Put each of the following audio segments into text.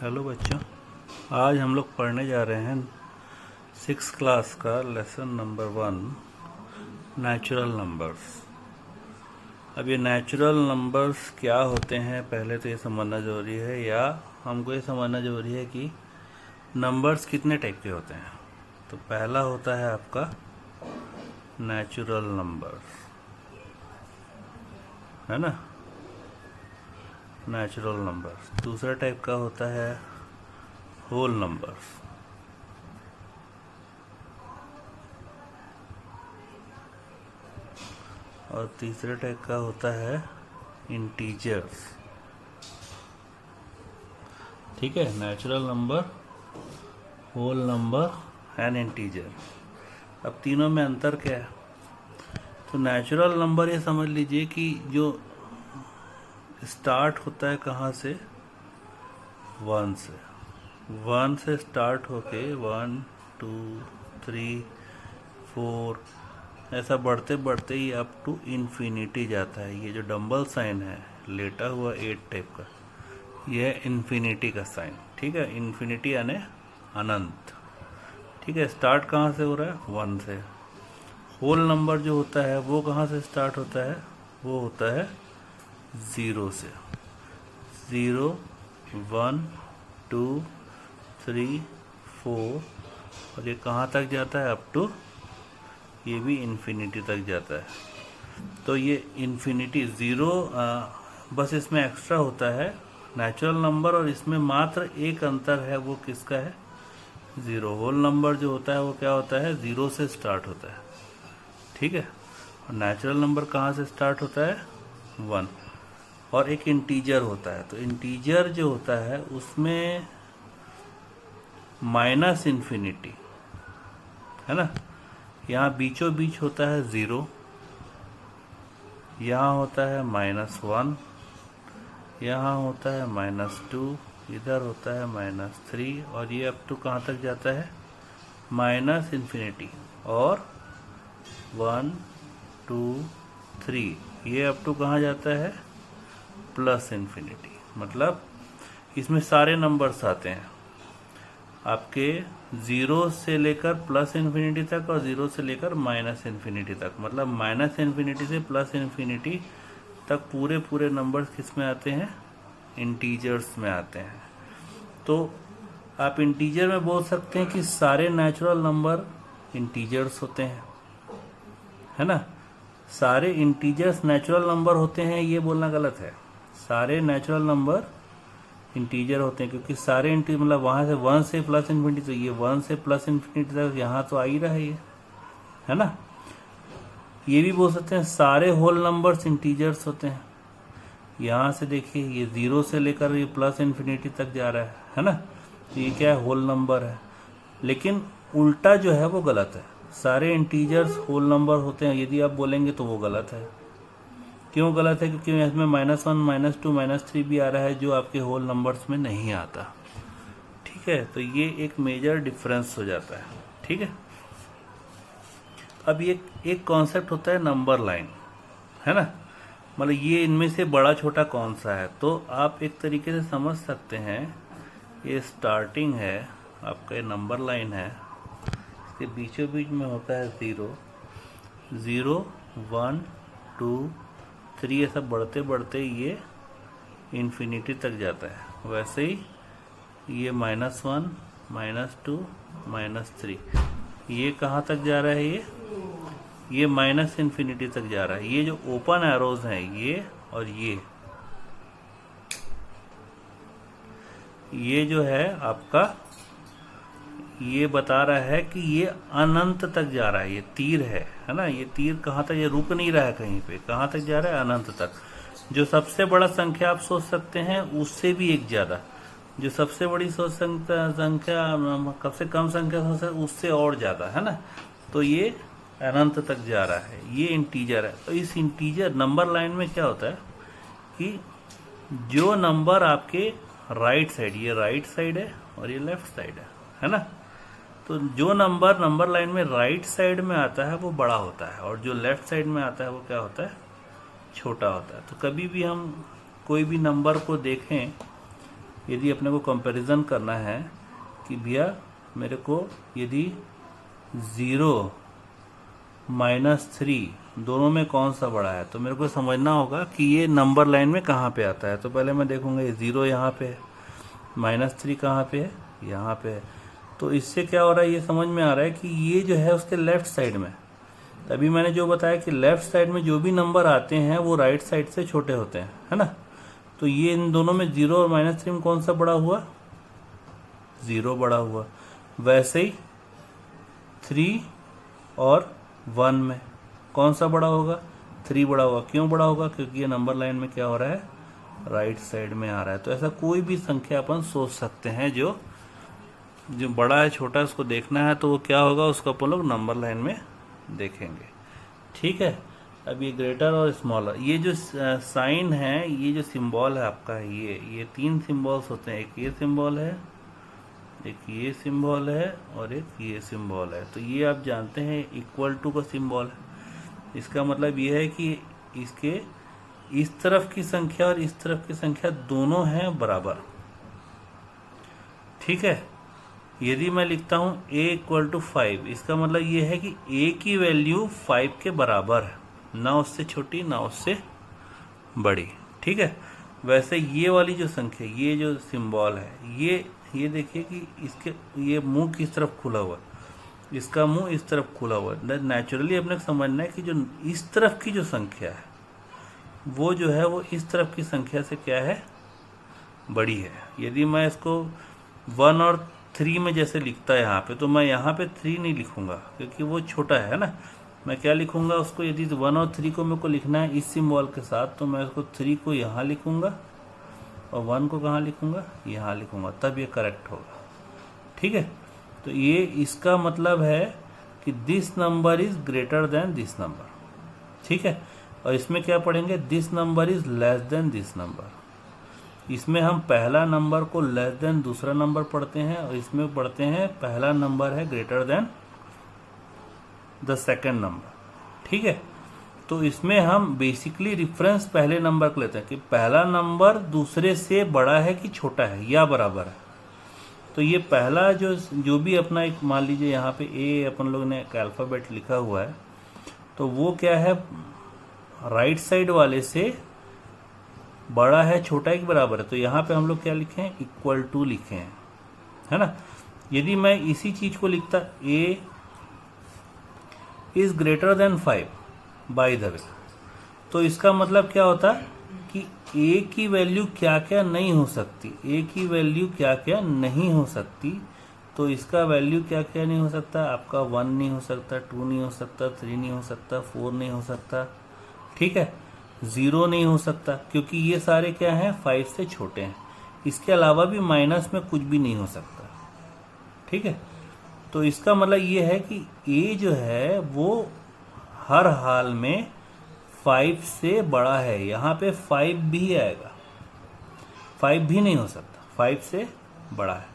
Hello बच्चों, आज हम लोग पढ़ने जा रहे हैं 6th क्लास का लेसन नंबर 1 नेचुरल नंबर्स। अब ये नेचुरल नंबर्स क्या होते हैं पहले तो ये समझना ज़रूरी है, या हमको ये समझना ज़रूरी है कि नंबर्स कितने टाइप के होते हैं। तो पहला होता है आपका नेचुरल नंबर्स, है ना, नेचुरल नंबर्स। दूसरा टाइप का होता है होल नंबर्स। और तीसरे टाइप का होता है इंटीजर्स। ठीक है, natural number, whole number and integer. अब तीनों में अंतर क्या है? तो नेचुरल नंबर ये समझ लीजिए कि जो स्टार्ट होता है कहाँ से, 1 से। 1 से स्टार्ट होके 1 2 3 4 ऐसा बढ़ते बढ़ते ही अप टू इन्फिनिटी जाता है। ये जो डंबल साइन है लेटा हुआ 8 टाइप का, यह है इन्फिनिटी का साइन। ठीक है, इन्फिनिटी यानी अनंत। ठीक है, स्टार्ट कहाँ से हो रहा है? 1 से। होल नंबर जो होता है वो कहाँ से स्टार्ट होता है? वो होता है 0 से। 0 1 2 3 4 और ये कहाँ तक जाता है? अप टू, ये भी इन्फिनिटी तक जाता है। तो ये इन्फिनिटी 0 बस इसमें एक्स्ट्रा होता है नेचुरल नंबर, और इसमें मात्र एक अंतर है, वो किसका है? 0। होल नंबर जो होता है वो क्या होता है? 0 से स्टार्ट होता है। ठीक है, और नेचुरल नंबर कहाँ से स्टार्ट होता है? 1। और एक इंटीजर होता है। तो इंटीजर जो होता है उसमें माइनस इन्फिनिटी, है ना, यहाँ बीचों बीच होता है 0, यहाँ होता है -1, यहाँ होता है -2, इधर होता है -3, और ये अप टू कहाँ तक जाता है? Minus infinity. और 1 2 3 ये अप टू कहाँ जाता है? Plus infinity. मतलब इसमें सारे नंबर्स आते हैं आपके 0 से लेकर प्लस इन्फिनिटी तक, और 0 से लेकर माइनस इन्फिनिटी तक। मतलब माइनस इन्फिनिटी से प्लस इन्फिनिटी तक पूरे पूरे नंबर्स किस में आते हैं? इंटीजर्स में आते हैं। तो आप इंटीजर में बोल सकते हैं कि सारे नेचुरल नंबर इंटीजर्स होते हैं, है ना। सारे इंटीजर्स नेचुरल नंबर होते हैं ये बोलना गलत है। सारे नेचुरल नंबर इंटीजर होते हैं, क्योंकि सारे इंटीजर मतलब वहाँ से 1 से प्लस इन्फिनिटी, तो ये 1 से प्लस इन्फिनिटी तक यहाँ तो आ ही रहा है ये, है ना। ये भी बोल सकते हैं सारे होल नंबर्स इंटीजर्स होते हैं। यहाँ से देखिए ये 0 से लेकर ये प्लस इन्फिनिटी तक जा रहा है ना, तो ये क्या है? होल नंबर है। लेकिन उल्टा जो है वो गलत है, सारे इंटीजर्स होल नंबर होते हैं यदि आप बोलेंगे तो वो गलत है। क्यों गलत है? क्योंकि इसमें -1 -2 -3 भी आ रहा है जो आपके होल नंबर्स में नहीं आता। ठीक है, तो ये एक मेजर डिफरेंस हो जाता है। ठीक है, अब ये एक कॉन्सेप्ट होता है नंबर लाइन, है ना। मतलब ये इनमें से बड़ा छोटा कौन सा है? तो आप एक तरीके से समझ सकते हैं, ये स्टार्टिंग है आपका, ये नंबर लाइन है, इसके बीचों बीच में होता है 0 0 1 2 3, ऐसा बढ़ते बढ़ते ये इन्फिनिटी तक जाता है। वैसे ही ये -1 -2 -3 ये कहाँ तक जा रहा है? ये माइनस इन्फिनिटी तक जा रहा है। ये जो ओपन एरोज हैं ये और ये जो है आपका, ये बता रहा है कि ये अनंत तक जा रहा है। ये तीर है ना, ये तीर कहाँ तक? ये रुक नहीं रहा है कहीं पे, कहाँ तक जा रहा है? अनंत तक। जो सबसे बड़ा संख्या आप सोच सकते हैं उससे भी एक ज्यादा, जो सबसे बड़ी संख्या सबसे कम संख्या सोच सकते उससे और ज्यादा, है ना। तो ये अनंत तक जा रहा है, ये इंटीजर है। तो इस इंटीजर नंबर लाइन में क्या होता है कि जो नंबर आपके राइट साइड, ये राइट साइड है और ये लेफ्ट साइड है ना। तो जो नंबर लाइन में राइट साइड में आता है वो बड़ा होता है, और जो लेफ्ट साइड में आता है वो क्या होता है? छोटा होता है। तो कभी भी हम कोई भी नंबर को देखें यदि अपने को कंपैरिजन करना है कि भैया मेरे को यदि 0 -3 दोनों में कौन सा बड़ा है, तो मेरे को समझना होगा कि ये नंबर लाइन में कहाँ पे आता है। तो पहले मैं देखूंगा ये 0 यहाँ पे है, -3 कहाँ पे है, यहाँ पे है। तो इससे क्या हो रहा है, ये समझ में आ रहा है कि ये जो है उसके लेफ्ट साइड में। तभी मैंने जो बताया कि लेफ्ट साइड में जो भी नंबर आते हैं वो राइट साइड से छोटे होते हैं, है ना। तो ये इन दोनों में 0 और -3 में कौन सा बड़ा हुआ, 0 बड़ा हुआ। वैसे ही 3 और 1 में कौन सा बड़ा होगा, 3 बड़ा होगा। क्यों बड़ा होगा, क्योंकि ये नंबर लाइन में क्या हो रहा है, राइट साइड में आ रहा है। तो ऐसा कोई भी संख्या अपन सोच सकते हैं जो बड़ा है छोटा है उसको देखना है, तो वो क्या होगा उसको अपन लोग नंबर लाइन में देखेंगे। ठीक है। अब ये ग्रेटर और स्मॉलर, ये जो साइन है, ये जो सिंबल है आपका, ये 3 सिंबल्स होते हैं। एक ये सिंबल है, एक ये सिंबल है और एक ये सिंबल है। तो ये आप जानते हैं इक्वल टू का सिंबल है। इसका मतलब ये है कि इसके इस तरफ की संख्या और इस तरफ की संख्या दोनों हैं बराबर। ठीक है। यदि मैं लिखता हूं a = 5, इसका मतलब ये है कि a की वैल्यू 5 के बराबर है, ना उससे छोटी ना उससे बड़ी। ठीक है। वैसे ये वाली जो संख्या, ये जो सिंबल है, ये देखिए कि इसके ये मुंह किस तरफ खुला हुआ है, इसका मुंह इस तरफ खुला हुआ है। नेचुरली अपने को समझना है कि जो इस तरफ की जो संख्या है वो जो है वो इस तरफ की संख्या से क्या है, बड़ी है। यदि मैं इसको 1 और 3 में जैसे लिखता है यहाँ पे, तो मैं यहाँ पे 3 नहीं लिखूंगा क्योंकि वो छोटा है ना। मैं क्या लिखूंगा उसको, यदि 1 और 3 को मेरे को लिखना है इस सिंबल के साथ, तो मैं उसको 3 को यहाँ लिखूंगा और 1 को कहाँ लिखूंगा, यहाँ लिखूंगा, तब ये करेक्ट होगा। ठीक है। तो ये इसका मतलब है कि this number is greater than this number. ठीक है। और इसमें क्या पढ़ेंगे, this number is less than this number. इसमें हम पहला नंबर को लेस देन दूसरा नंबर पढ़ते हैं, और इसमें पढ़ते हैं पहला नंबर है greater than the second number. ठीक है। तो इसमें हम बेसिकली रेफरेंस पहले नंबर को लेते हैं कि पहला नंबर दूसरे से बड़ा है कि छोटा है या बराबर है। तो ये पहला जो भी अपना एक मान लीजिए यहाँ पे ए अपन लोग ने एक अल्फाबेट लिखा हुआ है, तो वो क्या है, राइट साइड वाले से बड़ा है छोटा है कि बराबर है। तो यहाँ पे हम लोग क्या लिखे हैं, इक्वल टू लिखे हैं, है ना। यदि मैं इसी चीज को लिखता a is greater than 5 by the way, तो इसका मतलब क्या होता कि a की वैल्यू क्या क्या नहीं हो सकती, a की वैल्यू क्या क्या नहीं हो सकती। तो इसका वैल्यू क्या क्या नहीं हो सकता, आपका 1 नहीं हो सकता, 2 नहीं हो सकता, 3 नहीं हो सकता, 4 नहीं हो सकता। ठीक है। 0 नहीं हो सकता क्योंकि ये सारे क्या हैं, 5 से छोटे हैं। इसके अलावा भी माइनस में कुछ भी नहीं हो सकता। ठीक है। तो इसका मतलब ये है कि a जो है वो हर हाल में 5 से बड़ा है। यहाँ पे 5 भी आएगा, 5 भी नहीं हो सकता, 5 से बड़ा है।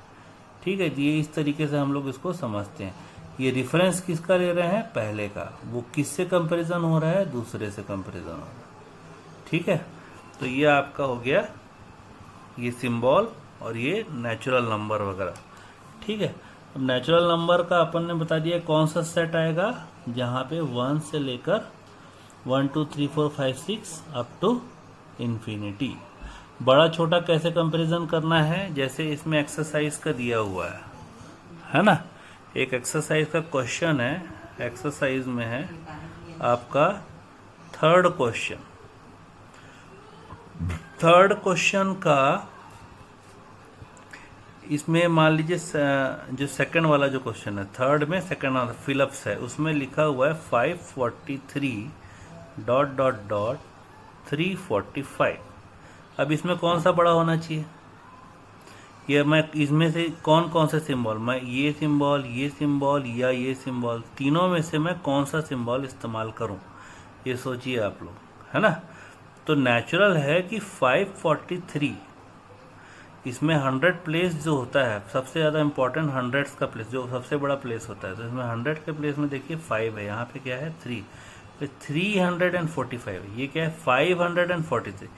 ठीक है। ये इस तरीके से हम लोग इसको समझते हैं। ये रेफरेंस किसका ले रहे हैं, पहले का। वो किससे कंपैरिजन हो रहा है, दूसरे से कंपैरिजन हो रहा है। ठीक है। तो ये आपका हो गया ये सिंबल और ये नेचुरल नंबर वगैरह। ठीक है। अब नेचुरल नंबर का अपन ने बता दिया कौन सा सेट आएगा, जहाँ पे 1 से लेकर 1 2 3 4 5 6 अप टू इन्फिनिटी। बड़ा छोटा कैसे कंपैरिजन करना है, जैसे इसमें एक्सरसाइज का दिया हुआ है ना। एक एक्सरसाइज का क्वेश्चन है, एक्सरसाइज में है आपका 3rd क्वेश्चन। 3rd क्वेश्चन का इसमें मान लीजिए जो सेकंड वाला जो क्वेश्चन है, 3rd में सेकंड वाला फिलअप्स है, उसमें लिखा हुआ है 543 ... 345। अब इसमें कौन सा बड़ा होना चाहिए, ये मैं इसमें से कौन कौन से सिंबल, मैं ये सिंबल, ये सिंबल या ये सिंबल, तीनों में से मैं कौन सा सिंबल इस्तेमाल करूं, ये सोचिए आप लोग, है ना। तो नेचुरल है कि 543, इसमें 100 प्लेस जो होता है, सबसे ज़्यादा इंपॉर्टेंट 100 का प्लेस, जो सबसे बड़ा प्लेस होता है। तो इसमें 100 के प्लेस में देखिए 5 है, यहाँ पे क्या है 3, तो 345 है। ये क्या है 543,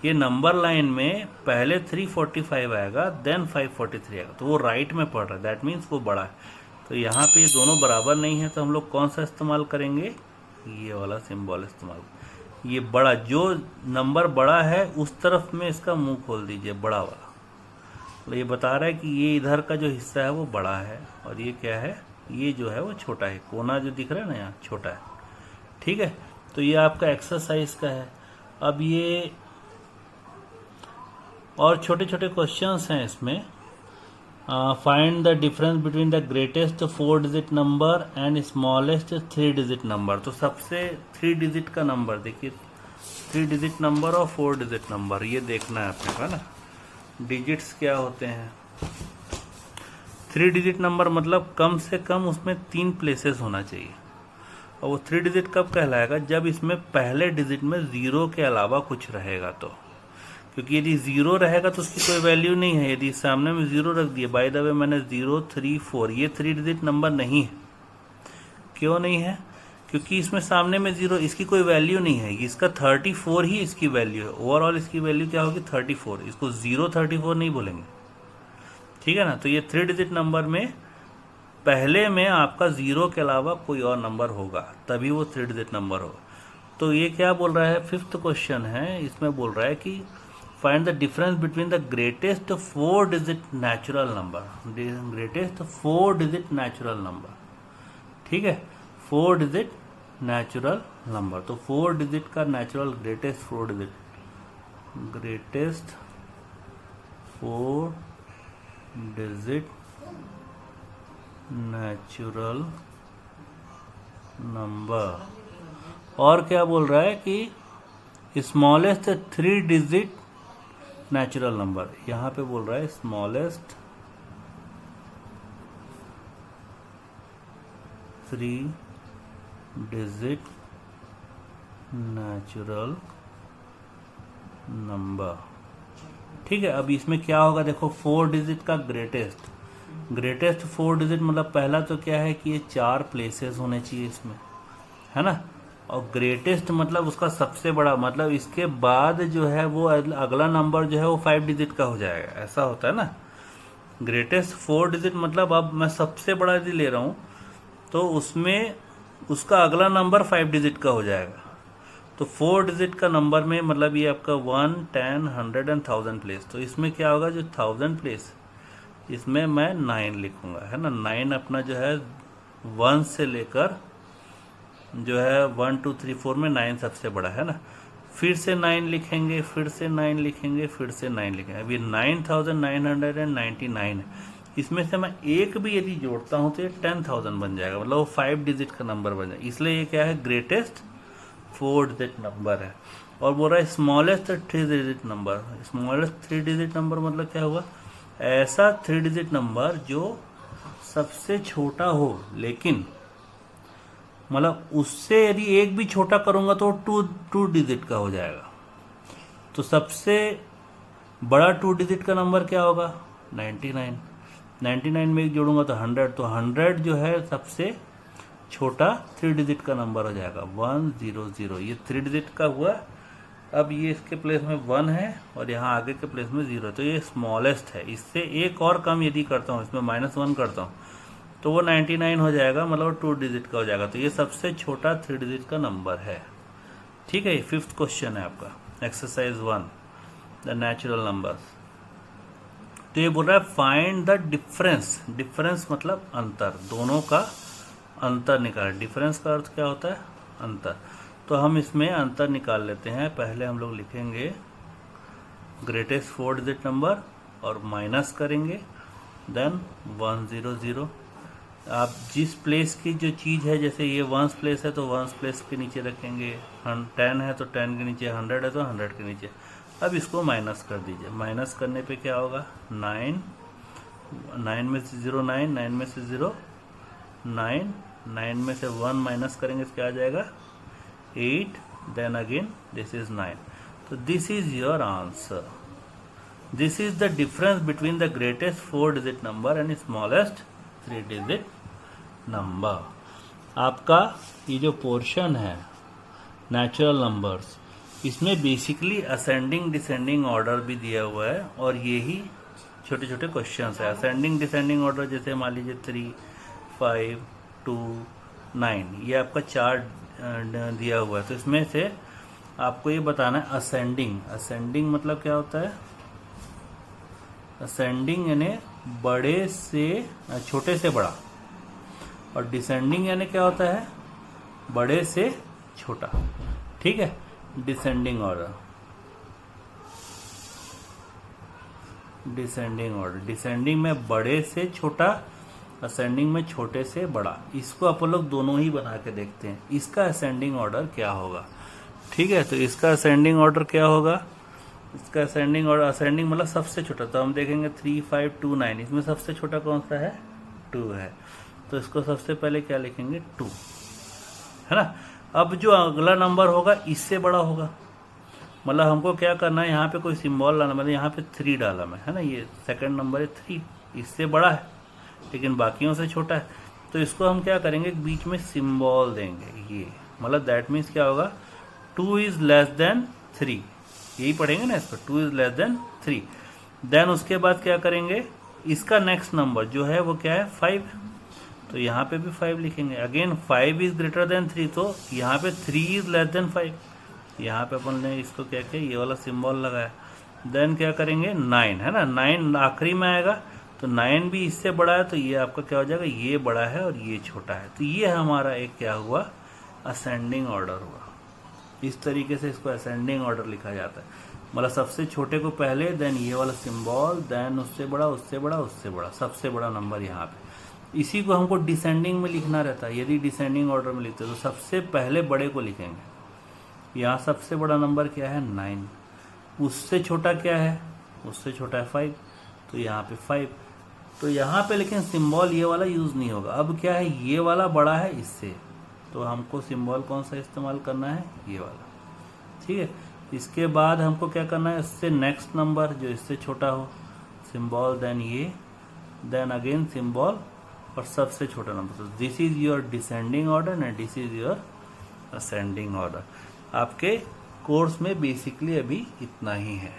ये नंबर लाइन में पहले 345 आएगा देन 543 आएगा, तो वो राइट में पढ़ रहा है, दैट मीन्स वो बड़ा है। तो यहाँ पे ये दोनों बराबर नहीं है, तो हम लोग कौन सा इस्तेमाल करेंगे, ये वाला सिंबल इस्तेमाल। ये बड़ा, जो नंबर बड़ा है उस तरफ में इसका मुंह खोल दीजिए, बड़ा वाला। तो ये बता रहा है कि ये इधर का जो हिस्सा है वो बड़ा है और ये क्या है, ये जो है वो छोटा है। कोना जो दिख रहा है ना यहाँ छोटा है, ठीक है। तो ये आपका एक्सरसाइज का है। अब ये और छोटे छोटे क्वेश्चंस हैं इसमें। Find the difference between the greatest 4 digit number and smallest 3 digit number. तो सबसे 3 डिजिट का नंबर देखिए, 3 डिजिट नंबर और 4 डिजिट नंबर, ये देखना है अपने को, है ना। डिजिट्स क्या होते हैं, 3 डिजिट नंबर मतलब कम से कम उसमें 3 प्लेसेस होना चाहिए। और वो 3 डिजिट कब कहलाएगा, जब इसमें पहले डिजिट में 0 के अलावा कुछ रहेगा तो। क्योंकि यदि 0 रहेगा तो उसकी कोई वैल्यू नहीं है। यदि सामने में 0 रख दिया, बाय द वे मैंने 0, 3, 4, ये 3 डिजिट नंबर नहीं है। क्यों नहीं है, क्योंकि इसमें सामने में 0, इसकी कोई वैल्यू नहीं है। इसका 34 ही इसकी वैल्यू है। ओवरऑल इसकी वैल्यू क्या होगी, 34। इसको 0, 34 नहीं बोलेंगे, ठीक है ना। तो ये 3 डिजिट नंबर में पहले में आपका 0 के अलावा कोई और नंबर होगा, तभी वो 3 डिजिट नंबर होगा। तो ये क्या बोल रहा है, 5th क्वेश्चन है, इसमें बोल रहा है कि find the difference between the greatest 4 digit natural number, greatest 4 digit natural number, ठीक है, 4 डिजिट नेचुरल नंबर। तो 4 डिजिट का natural, greatest 4 digit, greatest 4 digit natural number. और क्या बोल रहा है कि स्मॉलेस्ट 3 डिजिट नेचुरल नंबर, यहां पे बोल रहा है स्मॉलेस्ट 3 डिजिट नेचुरल नंबर, ठीक है। अब इसमें क्या होगा, देखो 4 डिजिट का ग्रेटेस्ट, ग्रेटेस्ट 4 डिजिट मतलब पहला तो क्या है कि ये 4 प्लेसेस होने चाहिए इसमें, है ना। और ग्रेटेस्ट मतलब उसका सबसे बड़ा, मतलब इसके बाद जो है वो अगला नंबर जो है वो 5 डिजिट का हो जाएगा, ऐसा होता है ना। ग्रेटेस्ट 4 डिजिट मतलब अब मैं सबसे बड़ा यदि ले रहा हूं तो उसमें उसका अगला नंबर 5 डिजिट का हो जाएगा। तो 4 डिजिट का नंबर में मतलब ये आपका 1, 10, 100 एंड 1000 प्लेस। तो इसमें क्या होगा, जो 1000 प्लेस, इसमें मैं 9 लिखूंगा, है ना। 9 अपना जो है 1 से लेकर जो है 1, 2, 3, 4 में 9 सबसे बड़ा है ना। फिर से 9 लिखेंगे, फिर से 9 लिखेंगे, फिर से 9 लिखेंगे। अभी 9999 है। इसमें से मैं एक भी यदि जोड़ता हूं तो ये 10,000 बन जाएगा, मतलब वो 5 डिजिट का नंबर बन जाएगा। इसलिए ये क्या है, ग्रेटेस्ट 4 डिजिट नंबर है। और बोल रहा है smallest 3 digit number. Smallest 3 digit number मतलब क्या हुआ, ऐसा 3 डिजिट नंबर जो सबसे छोटा हो, लेकिन मतलब उससे यदि एक भी छोटा करूंगा तो 2 डिजिट का हो जाएगा। तो सबसे बड़ा 2 डिजिट का नंबर क्या होगा, 99। 99 में एक जोड़ूंगा तो 100, तो 100 जो है सबसे छोटा 3 डिजिट का नंबर हो जाएगा, 100। ये 3 डिजिट का हुआ। अब ये इसके प्लेस में 1 है और यहाँ आगे के प्लेस में 0, तो ये स्मॉलेस्ट है। इससे एक और कम यदि करता हूँ, इसमें -1 करता हूँ तो वो 99 हो जाएगा, मतलब 2 डिजिट का हो जाएगा। तो ये सबसे छोटा 3 डिजिट का नंबर है, ठीक है। ये 5th क्वेश्चन है आपका, एक्सरसाइज 1, द नेचुरल नंबर्स। तो ये बोल रहा है फाइंड द डिफरेंस। डिफरेंस मतलब अंतर, दोनों का अंतर निकाल। डिफरेंस का अर्थ क्या होता है, अंतर। तो हम इसमें अंतर निकाल लेते हैं। पहले हम लोग लिखेंगे ग्रेटेस्ट 4 डिजिट नंबर और माइनस करेंगे, देन 100। आप जिस प्लेस की जो चीज़ है, जैसे ये 1 प्लेस है तो 1 प्लेस के नीचे रखेंगे, 10 है तो 10 के नीचे, 100 है तो 100 के नीचे। अब इसको माइनस कर दीजिए। माइनस करने पे क्या होगा, 9 में से 0 9, 9 में से 0 9, 9 में से 1 माइनस करेंगे तो क्या आ जाएगा, 8, देन अगेन दिस इज 9। तो this is your answer. This is the difference between the greatest 4 digit number and smallest 3 digit number. आपका ये जो पोर्शन है नेचुरल नंबर्स, इसमें बेसिकली असेंडिंग डिसेंडिंग ऑर्डर भी दिया हुआ है और ये ही छोटे छोटे क्वेश्चंस है। असेंडिंग डिसेंडिंग ऑर्डर जैसे मान लीजिए 3, 5, 2, 9 ये आपका चार्ट दिया हुआ है। तो इसमें से आपको ये बताना है असेंडिंग। असेंडिंग मतलब क्या होता है? असेंडिंग यानी बड़े से छोटे से बड़ा, और डिसेंडिंग यानी क्या होता है? बड़े से छोटा। ठीक है, descending order. Descending order, descending में बड़े से छोटा, असेंडिंग में छोटे से बड़ा। इसको अपन लोग दोनों ही बना के देखते हैं, इसका असेंडिंग ऑर्डर क्या होगा। ठीक है, तो इसका असेंडिंग ऑर्डर क्या होगा? इसका असेंडिंग ऑर्डर, असेंडिंग मतलब सबसे छोटा, तो हम देखेंगे 3, 5, 2, 9, इसमें सबसे छोटा कौन सा है? 2 है। तो इसको सबसे पहले क्या लिखेंगे? 2, है ना। अब जो अगला नंबर होगा इससे बड़ा होगा, मतलब हमको क्या करना है, यहाँ पे कोई सिंबल लाना, मतलब यहाँ पे 3 डाला मैं, है ना। ये सेकंड नंबर है 3, इससे बड़ा है लेकिन बाकियों से छोटा है। तो इसको हम क्या करेंगे, बीच में सिंबल देंगे ये, मतलब दैट मीन्स क्या होगा? 2 इज लेस देन 3, यही पढ़ेंगे ना इसको, 2 इज लेस देन 3। देन उसके बाद क्या करेंगे, इसका नेक्स्ट नंबर जो है वो क्या है? 5। तो यहाँ पे भी 5 लिखेंगे। अगेन 5 इज ग्रेटर देन 3, तो यहाँ पे 3 इज लेस देन 5। यहाँ पे अपन ने इसको क्या किया, ये वाला सिंबल लगाया। देन क्या करेंगे, 9, है ना। 9 आखिरी में आएगा, तो 9 भी इससे बड़ा है, तो ये आपका क्या हो जाएगा? ये बड़ा है और ये छोटा है। तो ये हमारा एक क्या हुआ? असेंडिंग ऑर्डर हुआ। इस तरीके से इसको असेंडिंग ऑर्डर लिखा जाता है, मतलब सबसे छोटे को पहले, देन ये वाला सिंबल, देन उससे बड़ा, उससे बड़ा, उससे बड़ा, सबसे बड़ा नंबर यहाँ पे। इसी को हमको डिसेंडिंग में लिखना रहता है। यदि डिसेंडिंग ऑर्डर में लिखते हैं तो सबसे पहले बड़े को लिखेंगे। यहाँ सबसे बड़ा नंबर क्या है? 9। उससे छोटा क्या है? उससे छोटा है 5, तो यहाँ पे 5। तो यहाँ पे लेकिन सिंबल ये वाला यूज नहीं होगा। अब क्या है, ये वाला बड़ा है इससे, तो हमको सिंबल कौन सा इस्तेमाल करना है? ये वाला। ठीक है, इसके बाद हमको क्या करना है, इससे नेक्स्ट नंबर जो इससे छोटा हो, सिंबल, देन ये, देन अगेन सिंबल, और सबसे छोटा नंबर। तो this is your descending order and this is your ascending order. आपके कोर्स में बेसिकली अभी इतना ही है।